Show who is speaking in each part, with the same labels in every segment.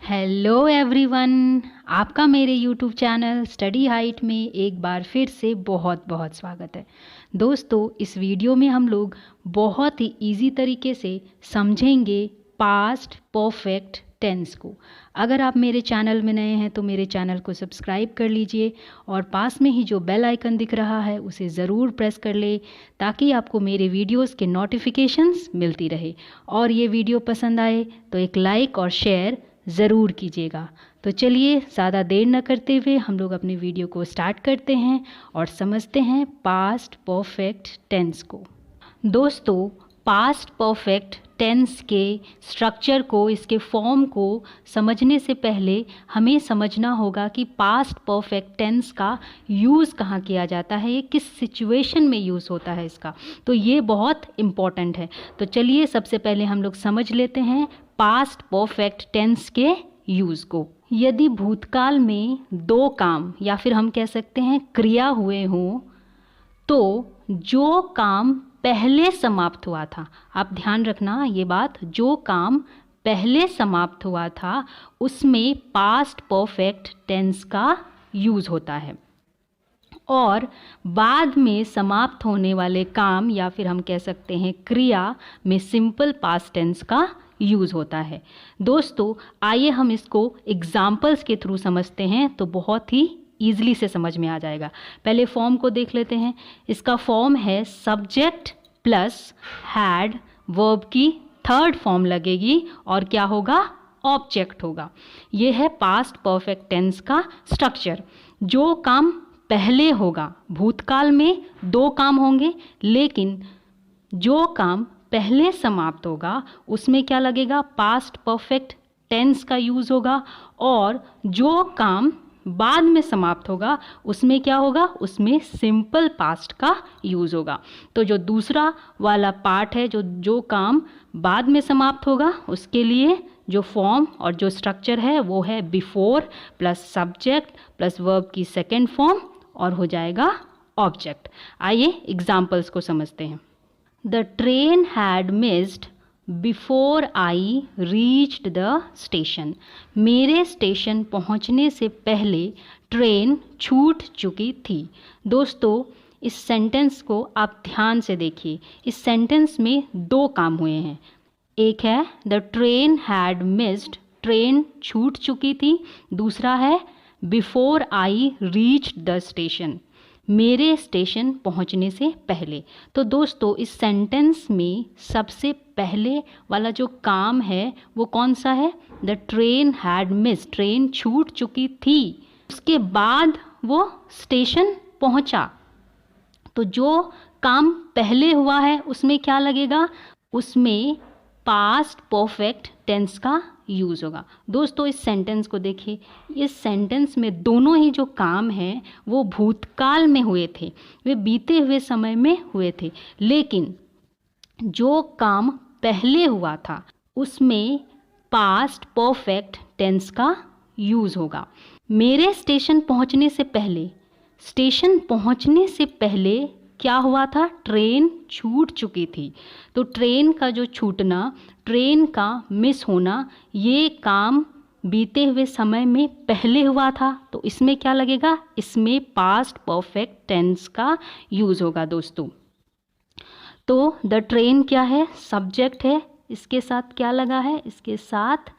Speaker 1: Hello everyone, आपका मेरे YouTube channel study height में एक बार फिर से बहुत बहुत स्वागत है। दोस्तों, इस वीडियो में हम लोग बहुत ही इजी तरीके से समझेंगे पास्ट परफेक्ट टेंस को। अगर आप मेरे चैनल में नए हैं तो मेरे चैनल को सब्सक्राइब कर लीजिए और पास में ही जो बेल आइकन दिख रहा है उसे ज़रूर प्रेस कर ले ताकि आपको मेरे वीडियोस के नोटिफिकेशंस मिलती रहे। और ये वीडियो पसंद आए तो एक लाइक और शेयर ज़रूर कीजिएगा। तो चलिए ज़्यादा देर न करते हुए हम लोग अपने वीडियो को स्टार्ट करते हैं और समझते हैं पास्ट परफेक्ट टेंस को। दोस्तों, पास्ट परफेक्ट टेंस के स्ट्रक्चर को, इसके फॉर्म को समझने से पहले हमें समझना होगा कि पास्ट परफेक्ट टेंस का यूज़ कहाँ किया जाता है, ये किस सिचुएशन में यूज़ होता है इसका। तो ये बहुत इम्पॉर्टेंट है। तो चलिए सबसे पहले हम लोग समझ लेते हैं पास्ट परफेक्ट टेंस के यूज़ को। यदि भूतकाल में दो काम या फिर हम कह सकते हैं क्रिया हुए हों तो जो काम पहले समाप्त हुआ था, आप ध्यान रखना ये बात, जो काम पहले समाप्त हुआ था उसमें पास्ट परफेक्ट टेंस का यूज़ होता है और बाद में समाप्त होने वाले काम या फिर हम कह सकते हैं क्रिया में सिंपल पास्ट टेंस का यूज़ होता है। दोस्तों, आइए हम इसको एग्जाम्पल्स के थ्रू समझते हैं तो बहुत ही ईजिली से समझ में आ जाएगा। पहले फॉर्म को देख लेते हैं। इसका फॉर्म है सब्जेक्ट प्लस हैड, वर्ब की थर्ड फॉर्म लगेगी और क्या होगा, ऑब्जेक्ट होगा। ये है पास्ट परफेक्ट टेंस का स्ट्रक्चर। जो काम पहले होगा, भूतकाल में दो काम होंगे, लेकिन जो काम पहले समाप्त होगा उसमें क्या लगेगा, पास्ट परफेक्ट टेंस का यूज़ होगा। और जो काम बाद में समाप्त होगा उसमें क्या होगा, उसमें सिंपल पास्ट का यूज़ होगा। तो जो दूसरा वाला पार्ट है, जो काम बाद में समाप्त होगा, उसके लिए जो फॉर्म और जो स्ट्रक्चर है वो है before plus subject plus verb की सेकेंड फॉर्म और हो जाएगा ऑब्जेक्ट। आइए एग्जाम्पल्स को समझते हैं। The train had missed before I reached the station. मेरे स्टेशन पहुंचने से पहले ट्रेन छूट चुकी थी। दोस्तों, इस सेंटेंस को आप ध्यान से देखिए। इस सेंटेंस में दो काम हुए हैं। एक है the train had missed, train छूट चुकी थी। दूसरा है before I reached the station, मेरे स्टेशन पहुंचने से पहले। तो दोस्तों, इस सेंटेंस में सबसे पहले वाला जो काम है वो कौन सा है, the train had miss, train छूट चुकी थी। उसके बाद वो स्टेशन पहुंचा। तो जो काम पहले हुआ है उसमें क्या लगेगा, उसमें पास्ट परफेक्ट टेंस का यूज़ होगा। दोस्तों, इस सेंटेंस को देखिए। इस सेंटेंस में दोनों ही जो काम हैं वो भूतकाल में हुए थे, वे बीते हुए समय में हुए थे, लेकिन जो काम पहले हुआ था उसमें पास्ट परफेक्ट टेंस का यूज़ होगा। मेरे स्टेशन पहुंचने से पहले, स्टेशन पहुंचने से पहले क्या हुआ था, ट्रेन छूट चुकी थी। तो ट्रेन का जो छूटना, ट्रेन का मिस होना, ये काम बीते हुए समय में पहले हुआ था। तो इसमें क्या लगेगा, इसमें पास्ट परफेक्ट टेंस का यूज़ होगा। दोस्तों, तो द ट्रेन क्या है, सब्जेक्ट है, इसके साथ क्या लगा है, इसके साथ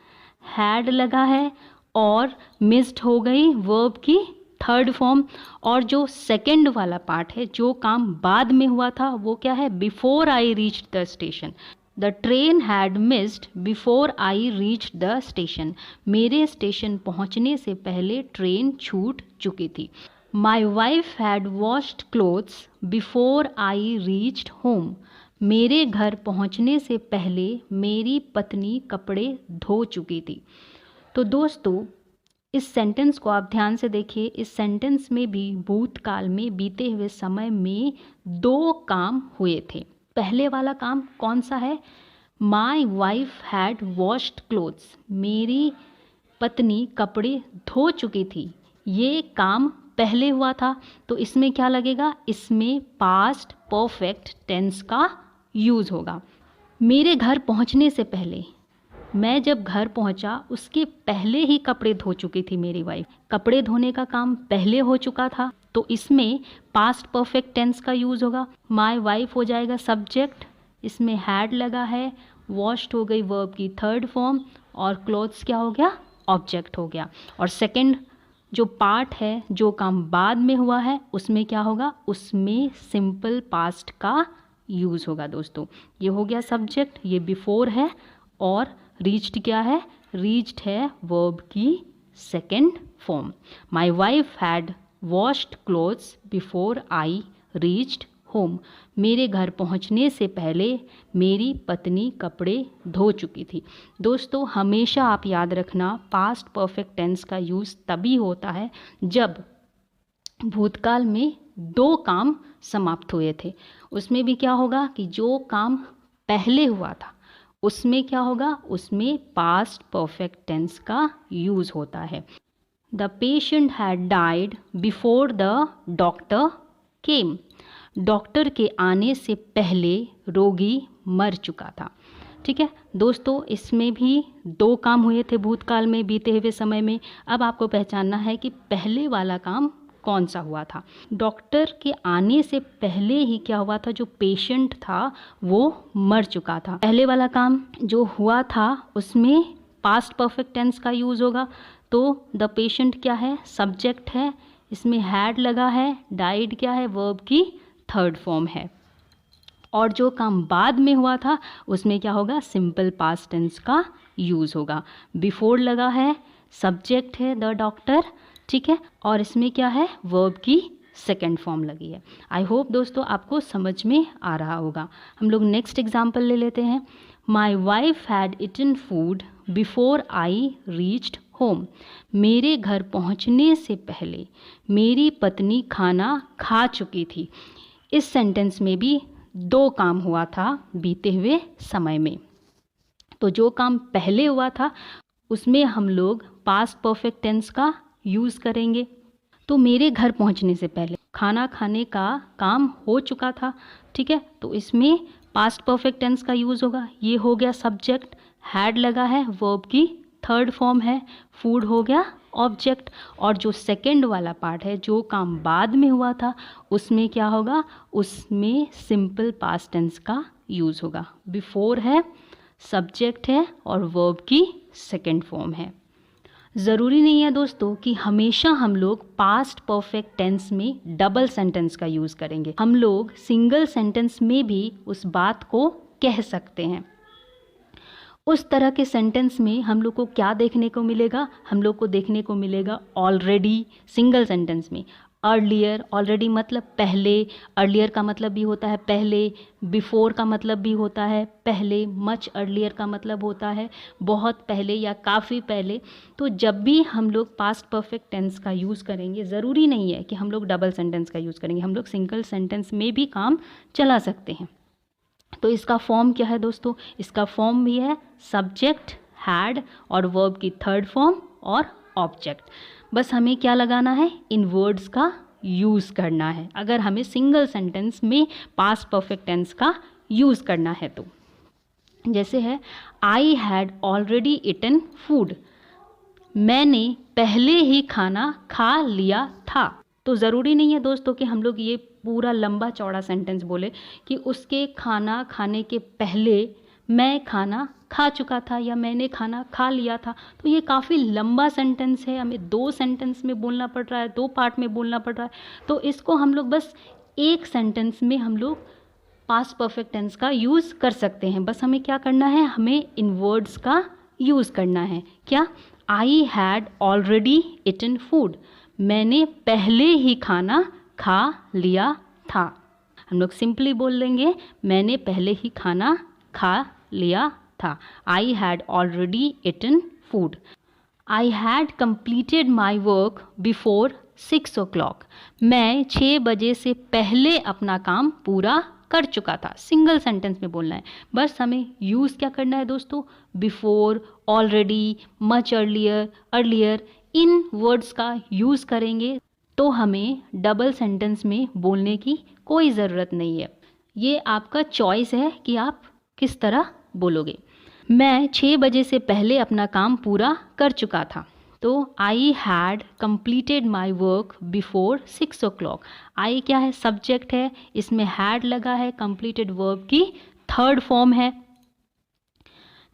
Speaker 1: हैड लगा है और मिस्ड हो गई वर्ब की थर्ड फॉर्म। और जो सेकंड वाला पार्ट है, जो काम बाद में हुआ था, वो क्या है, before I reached the station. The train had missed before I reached the station, मेरे स्टेशन पहुंचने से पहले ट्रेन छूट चुकी थी। My wife had washed clothes before I reached home, मेरे घर पहुंचने से पहले मेरी पत्नी कपड़े धो चुकी थी। तो दोस्तों, इस सेंटेंस को आप ध्यान से देखिए। इस सेंटेंस में भी भूतकाल में बीते हुए समय में दो काम हुए थे। पहले वाला काम कौन सा है, my wife had washed clothes, मेरी पत्नी कपड़े धो चुकी थी। ये काम पहले हुआ था। तो इसमें क्या लगेगा, इसमें पास्ट परफेक्ट टेंस का यूज़ होगा। मेरे घर पहुंचने से पहले, मैं जब घर पहुंचा उसके पहले ही कपड़े धो चुकी थी मेरी वाइफ। कपड़े धोने का काम पहले हो चुका था, तो इसमें पास्ट परफेक्ट टेंस का यूज़ होगा। माय वाइफ हो जाएगा सब्जेक्ट, इसमें हैड लगा है, वॉश्ड हो गई वर्ब की थर्ड फॉर्म, और क्लोथ्स क्या हो गया, ऑब्जेक्ट हो गया। और सेकंड जो पार्ट है, जो काम बाद में हुआ है, उसमें क्या होगा, उसमें सिंपल पास्ट का यूज़ होगा दोस्तों। ये हो गया सब्जेक्ट, ये बिफोर है, और रीच्ड क्या है, रीच्ड है वर्ब की second form. My wife had washed clothes before I reached home. मेरे घर पहुंचने से पहले मेरी पत्नी कपड़े धो चुकी थी। दोस्तों हमेशा आप याद रखना, पास्ट परफेक्ट टेंस का यूज़ तभी होता है जब भूतकाल में दो काम समाप्त हुए थे। उसमें भी क्या होगा कि जो काम पहले हुआ था उसमें क्या होगा, उसमें पास्ट परफेक्ट टेंस का यूज़ होता है। The patient had died before the doctor came. Doctor के आने से पहले रोगी मर चुका था। ठीक है दोस्तों, इसमें भी दो काम हुए थे भूतकाल में, बीते हुए समय में। अब आपको पहचानना है कि पहले वाला काम कौन सा हुआ था। डॉक्टर के आने से पहले ही क्या हुआ था, जो पेशेंट था वो मर चुका था। पहले वाला काम जो हुआ था उसमें पास्ट परफेक्ट टेंस का यूज़ होगा। तो द पेशेंट क्या है, सब्जेक्ट है, इसमें हैड लगा है, डाइड क्या है, वर्ब की थर्ड फॉर्म है। और जो काम बाद में हुआ था उसमें क्या होगा, सिंपल पास्ट टेंस का यूज़ होगा। बिफोर लगा है, सब्जेक्ट है द डॉक्टर, ठीक है, और इसमें क्या है, वर्ब की सेकेंड फॉर्म लगी है। आई होप दोस्तों आपको समझ में आ रहा होगा। हम लोग नेक्स्ट एग्जाम्पल ले लेते हैं। My wife had eaten food before I reached home. मेरे घर पहुंचने से पहले मेरी पत्नी खाना खा चुकी थी। इस सेंटेंस में भी दो काम हुआ था बीते हुए समय में। तो जो काम पहले हुआ था उसमें हम लोग पास्ट परफेक्ट टेंस का यूज़ करेंगे। तो मेरे घर पहुंचने से पहले खाना खाने का काम हो चुका था, ठीक है, तो इसमें पास्ट परफेक्ट टेंस का यूज़ होगा। ये हो गया सब्जेक्ट, हैड लगा है, वर्ब की थर्ड फॉर्म है, फूड हो गया ऑब्जेक्ट, और जो सेकंड वाला पार्ट है, जो काम बाद में हुआ था, उसमें क्या होगा, उसमें सिंपल पास्ट टेंस का यूज़ होगा। बिफोर है, सब्जेक्ट है, और वर्ब की सेकंड फॉर्म है। ज़रूरी नहीं है दोस्तों कि हमेशा हम लोग पास्ट परफेक्ट टेंस में डबल सेंटेंस का यूज़ करेंगे। हम लोग सिंगल सेंटेंस में भी उस बात को कह सकते हैं। उस तरह के सेंटेंस में हम लोग को क्या देखने को मिलेगा, हम लोग को देखने को मिलेगा ऑलरेडी सिंगल सेंटेंस में। अर्लियर, ऑलरेडी मतलब पहले, अर्लियर का मतलब भी होता है पहले, बिफोर का मतलब भी होता है पहले, मच अर्लियर का मतलब होता है बहुत पहले या काफ़ी पहले। तो जब भी हम लोग पास्ट परफेक्ट टेंस का यूज़ करेंगे, ज़रूरी नहीं है कि हम लोग डबल सेंटेंस का यूज़ करेंगे, हम लोग सिंगल सेंटेंस में भी काम चला सकते हैं। तो इसका फॉर्म क्या है दोस्तों, इसका फॉर्म भी है सब्जेक्ट, हैड, और वर्ब की थर्ड फॉर्म और ऑब्जेक्ट। बस हमें क्या लगाना है, इन वर्ड्स का यूज़ करना है अगर हमें सिंगल सेंटेंस में पास्ट परफेक्ट टेंस का यूज़ करना है। तो जैसे है, I had already eaten food. मैंने पहले ही खाना खा लिया था। तो ज़रूरी नहीं है दोस्तों कि हम लोग ये पूरा लंबा चौड़ा सेंटेंस बोले कि उसके खाना खाने के पहले मैं खाना खा चुका था या मैंने खाना खा लिया था। तो ये काफ़ी लंबा सेंटेंस है, हमें दो सेंटेंस में बोलना पड़ रहा है, दो पार्ट में बोलना पड़ रहा है। तो इसको हम लोग बस एक सेंटेंस में हम लोग पास्ट परफेक्ट टेंस का यूज़ कर सकते हैं। बस हमें क्या करना है, हमें इन वर्ड्स का यूज़ करना है। क्या, I had already eaten food. मैंने पहले ही खाना खा लिया था। हम लोग सिंपली बोल लेंगे, मैंने पहले ही खाना खा लिया था। I had already eaten food. I had completed my work before 6 o'clock। मैं 6 बजे से पहले अपना काम पूरा कर चुका था। सिंगल सेंटेंस में बोलना है। बस हमें यूज़ क्या करना है दोस्तों, before, already, much earlier, earlier, इन वर्ड्स का यूज़ करेंगे तो हमें डबल सेंटेंस में बोलने की कोई ज़रूरत नहीं है। ये आपका चॉइस है कि आप किस तरह बोलोगे। मैं 6 बजे से पहले अपना काम पूरा कर चुका था। तो I had completed my work before 6 o'clock। आई क्या है? सब्जेक्ट है, इसमें हैड लगा है, कंप्लीटेड वर्ब की थर्ड फॉर्म है।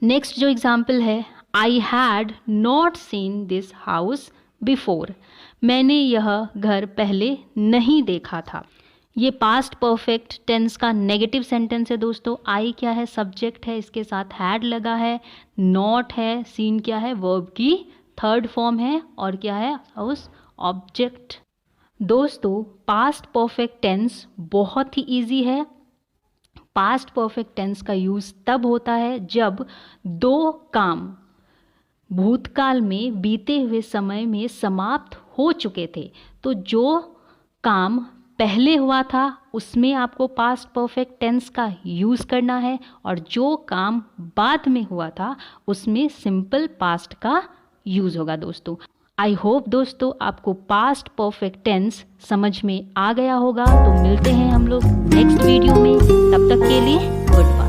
Speaker 1: नेक्स्ट जो एग्जाम्पल है, I had not seen this house before. मैंने यह घर पहले नहीं देखा था। ये पास्ट परफेक्ट टेंस का नेगेटिव सेंटेंस है दोस्तों। आई क्या है? सब्जेक्ट है, इसके साथ हैड लगा है, नॉट है, सीन क्या है? वर्ब की थर्ड फॉर्म है, और क्या है? House object. दोस्तों पास्ट परफेक्ट टेंस बहुत ही इजी है। पास्ट परफेक्ट टेंस का यूज़ तब होता है जब दो काम भूतकाल में बीते हुए समय में समाप्त हो चुके थे। तो जो काम पहले हुआ था उसमें आपको पास्ट परफेक्ट टेंस का यूज़ करना है, और जो काम बाद में हुआ था उसमें सिंपल पास्ट का यूज़ होगा दोस्तों। आई होप दोस्तों आपको पास्ट परफेक्ट टेंस समझ में आ गया होगा। तो मिलते हैं हम लोग नेक्स्ट वीडियो में, तब तक के लिए गुड बाय।